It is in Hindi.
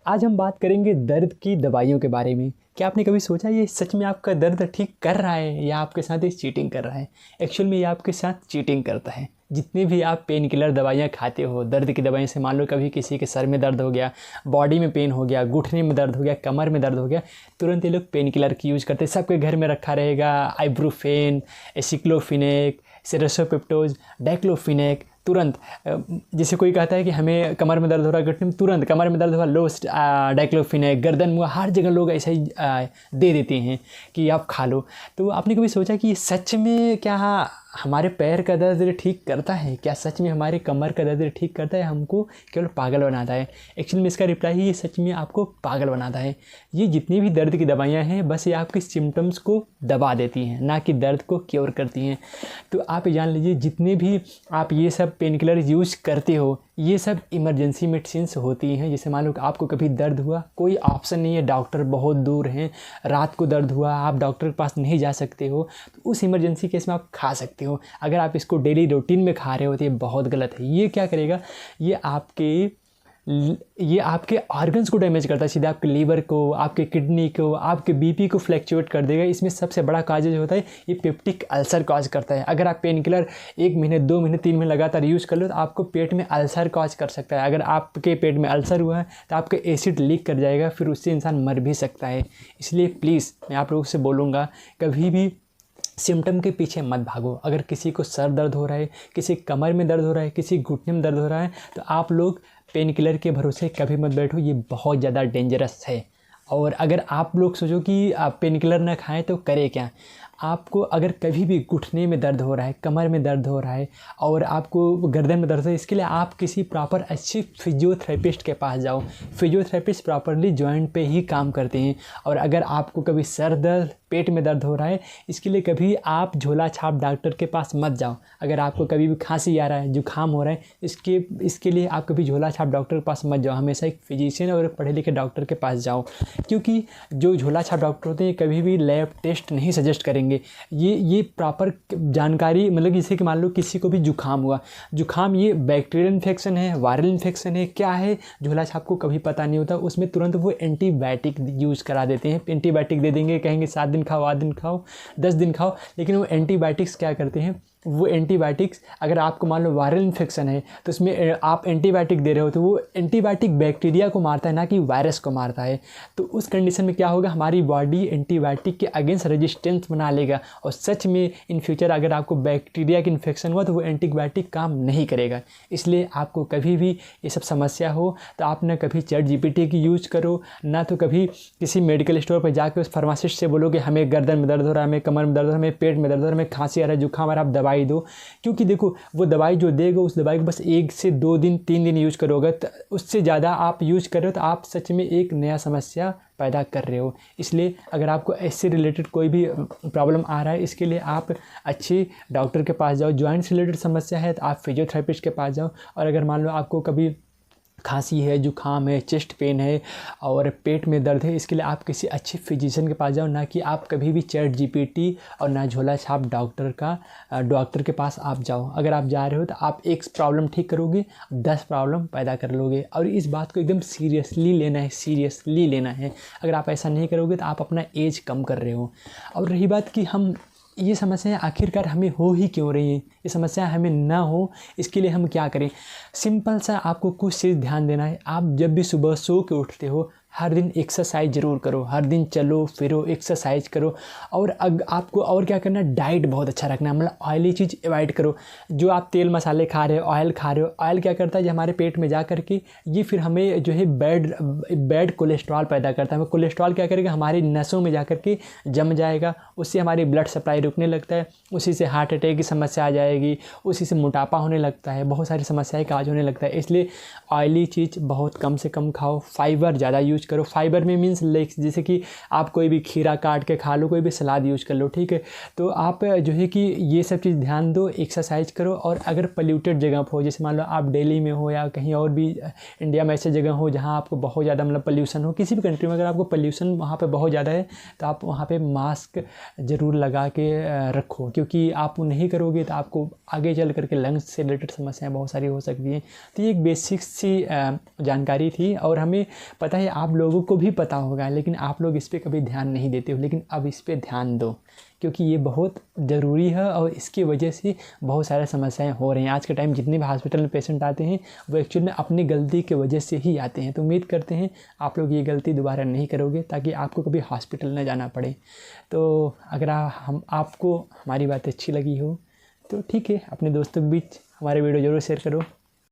आज हम बात करेंगे दर्द की दवाइयों के बारे में। क्या आपने कभी सोचा ये सच में आपका दर्द ठीक कर रहा है या आपके साथ ये चीटिंग कर रहा है? एक्चुअल में ये आपके साथ चीटिंग करता है। जितने भी आप पेन किलर दवाइयाँ खाते हो, दर्द की दवाइयाँ से मान लो कभी किसी के सर में दर्द हो गया, बॉडी में पेन हो गया, घुटने में दर्द हो गया, कमर में दर्द हो गया, तुरंत ये लोग पेन किलर की यूज़ करते हैं। सबके घर में रखा रहेगा आइब्रोफेन, एसिक्लोफिनेक, सेरोसोपेप्टोज, डाइक्लोफिनेक। तुरंत जैसे कोई कहता है कि हमें कमर में दर्द हो रहा है, घुटने में, तुरंत कमर में दर्द हुआ लो डाइक्लोफिनेक, गर्दन में, हर जगह लोग ऐसा ही दे देते हैं कि आप खा लो। तो आपने कभी सोचा कि सच में क्या हमारे पैर का दर्द ठीक करता है? क्या सच में हमारे कमर का दर्द ठीक करता है? हमको केवल पागल बनाता है? एक्चुअली में इसका रिप्लाई है, ये सच में आपको पागल बनाता है। ये जितनी भी दर्द की दवाइयाँ हैं बस ये आपके सिम्टम्स को दबा देती हैं, ना कि दर्द को क्योर करती हैं। तो आप जान लीजिए, जितने भी आप ये सब पेन किलर यूज़ करते हो, ये सब इमरजेंसी मेडिसिन्स होती हैं। जैसे मान लो कि आपको कभी दर्द हुआ, कोई ऑप्शन नहीं है, डॉक्टर बहुत दूर हैं, रात को दर्द हुआ, आप डॉक्टर के पास नहीं जा सकते हो, तो उस इमरजेंसी केस में आप खा सकते हो। अगर आप इसको डेली रूटीन में खा रहे हो तो ये बहुत गलत है। ये क्या करेगा, ये आपके ऑर्गन्स को डैमेज करता है, सीधे आपके लीवर को, आपके किडनी को, आपके बीपी को फ्लैक्चुएट कर देगा। इसमें सबसे बड़ा काज जो होता है, ये पेप्टिक अल्सर कॉज करता है। अगर आप पेन किलर 1 महीने, 2 महीने, 3 महीने लगातार यूज़ कर लो तो आपको पेट में अल्सर कॉज कर सकता है। अगर आपके पेट में अल्सर हुआ है तो आपका एसिड लीक कर जाएगा, फिर उससे इंसान मर भी सकता है। इसलिए प्लीज़ मैं आप लोगों से बोलूँगा, कभी भी सिम्टम के पीछे मत भागो। अगर किसी को सर दर्द हो रहा है, किसी कमर में दर्द हो रहा है, किसी घुटने में दर्द हो रहा है, तो आप लोग पेन किलर के भरोसे कभी मत बैठो, ये बहुत ज़्यादा डेंजरस है। और अगर आप लोग सोचो कि आप पेन किलर ना खाएं तो करें क्या, आपको अगर कभी भी घुटने में दर्द हो रहा है, कमर में दर्द हो रहा है और आपको गर्दन में दर्द है, इसके लिए आप किसी प्रॉपर अच्छी फिजियोथेरेपिस्ट के पास जाओ। फिजियोथेरेपिस्ट प्रॉपरली जॉइंट पे ही काम करते हैं। और अगर आपको कभी सर दर्द, पेट में दर्द हो रहा है, इसके लिए कभी आप झोला छाप डॉक्टर के पास मत जाओ। अगर आपको कभी भी खांसी आ रहा है, जुकाम हो रहा है, इसके लिए आप कभी झोला छाप डॉक्टर के पास मत जाओ। हमेशा एक फिजिशियन और पढ़े लिखे डॉक्टर के पास जाओ, क्योंकि जो झोला छाप डॉक्टर होते हैं कभी भी लैब टेस्ट नहीं सजेस्ट करेंगे। ये प्रॉपर जानकारी, मतलब जैसे कि मान लो किसी को भी जुकाम हुआ, जुकाम ये बैक्टीरियल इन्फेक्शन है, वायरल इन्फेक्शन है, क्या है, झोला छाप को कभी पता नहीं होता। उसमें तुरंत वो एंटीबायोटिक यूज़ करा देते हैं। एंटीबायोटिक दे देंगे, कहेंगे 7 दिन खाओ, 8 दिन खाओ, 10 दिन खाओ, लेकिन वो एंटीबायोटिक्स क्या करते हैं, वो एंटीबायोटिक्स, अगर आपको मान लो वायरल इन्फेक्शन है तो उसमें आप एंटीबायोटिक दे रहे हो, तो वो एंटीबायोटिक बैक्टीरिया को मारता है, ना कि वायरस को मारता है। तो उस कंडीशन में क्या होगा, हमारी बॉडी एंटीबायोटिक के अगेंस्ट रेजिस्टेंस बना लेगा, और सच में इन फ्यूचर अगर आपको बैक्टीरिया की इन्फेक्शन हुआ तो वो एंटीबायोटिक काम नहीं करेगा। इसलिए आपको कभी भी ये सब समस्या हो तो आप ना कभी ChatGPT की यूज़ करो, ना तो कभी किसी मेडिकल स्टोर पर जाकर उस फार्मासिस्ट से बोलो कि हमें गर्दन में दर्द हो रहा है, हमें कमर में दर्द हो रहा है, हमें पेट में दर्द हो रहा है, हमें खांसी आ रहा है, जुकाम आ रहा है, आप दवाई दो। क्योंकि देखो, वो दवाई जो देगा, उस दवाई को बस 1 से 2 दिन, 3 दिन यूज़ करोगे, तो उससे ज़्यादा आप यूज़ कर रहे हो तो आप सच में एक नया समस्या पैदा कर रहे हो। इसलिए अगर आपको इससे रिलेटेड कोई भी प्रॉब्लम आ रहा है, इसके लिए आप अच्छे डॉक्टर के पास जाओ। जॉइंट से रिलेटेड समस्या है तो आप फिजियोथेरेपिस्ट के पास जाओ। और अगर मान लो आपको कभी खांसी है, जुकाम है, चेस्ट पेन है और पेट में दर्द है, इसके लिए आप किसी अच्छे फिजिशियन के पास जाओ, ना कि आप कभी भी ChatGPT और ना झोला छाप डॉक्टर के पास आप जाओ। अगर आप जा रहे हो तो आप एक प्रॉब्लम ठीक करोगे, 10 प्रॉब्लम पैदा कर लोगे। और इस बात को एकदम सीरियसली लेना है। अगर आप ऐसा नहीं करोगे तो आप अपना एज कम कर रहे हो। और रही बात कि हम ये समस्याएं आखिरकार हमें हो ही क्यों रही हैं, ये समस्या हमें ना हो इसके लिए हम क्या करें? सिंपल सा आपको कुछ चीज़ ध्यान देना है। आप जब भी सुबह सो के उठते हो, हर दिन एक्सरसाइज ज़रूर करो, हर दिन चलो फिरो, एक्सरसाइज करो। और आपको और क्या करना है, डाइट बहुत अच्छा रखना है, मतलब ऑयली चीज़ अवॉइड करो। जो आप तेल मसाले खा रहे हो, ऑयल खा रहे हो, ऑयल क्या करता है, जो हमारे पेट में जा करके ये फिर हमें जो है बैड कोलेस्ट्रॉल पैदा करता है। कोलेस्ट्रॉल क्या करेगा, हमारी नसों में जा करके जम जाएगा, उससे हमारी ब्लड सप्लाई रुकने लगता है, उसी से हार्ट अटैक की समस्या आ जाएगी, उसी से मोटापा होने लगता है, बहुत सारी समस्याएं काज होने लगता है। इसलिए ऑयली चीज़ बहुत कम से कम खाओ, फाइबर ज़्यादा यूज यूज करो। फाइबर में मीन्स लाइक जैसे कि आप कोई भी खीरा काट के खा लो, कोई भी सलाद यूज कर लो, ठीक है। तो आप जो है कि ये सब चीज़ ध्यान दो, एक्सरसाइज करो। और अगर पोल्यूटेड जगह पर हो, जैसे मान लो आप दिल्ली में हो या कहीं और भी इंडिया में ऐसे जगह हो जहाँ आपको बहुत ज़्यादा मतलब पोल्यूशन हो, किसी भी कंट्री में अगर आपको पोल्यूशन वहाँ पे बहुत ज़्यादा है तो आप वहाँ पे मास्क ज़रूर लगा के रखो, क्योंकि आप वो नहीं करोगे तो आपको आगे चल करके लंग्स से रिलेटेड समस्याएं बहुत सारी हो सकती हैं। तो ये एक बेसिक सी जानकारी थी और हमें पता है, आप लोगों को भी पता होगा, लेकिन आप लोग इस पर कभी ध्यान नहीं देते हो। लेकिन अब इस पर ध्यान दो, क्योंकि ये बहुत ज़रूरी है और इसकी वजह से बहुत सारी समस्याएं हो रही हैं। आज के टाइम जितने भी हॉस्पिटल में पेशेंट आते हैं वो एक्चुअली में अपनी गलती की वजह से ही आते हैं। तो उम्मीद करते हैं आप लोग ये गलती दोबारा नहीं करोगे, ताकि आपको कभी हॉस्पिटल न जाना पड़े। तो अगर आपको हमारी बात अच्छी लगी हो तो ठीक है, अपने दोस्तों के बीच हमारे वीडियो ज़रूर शेयर करो।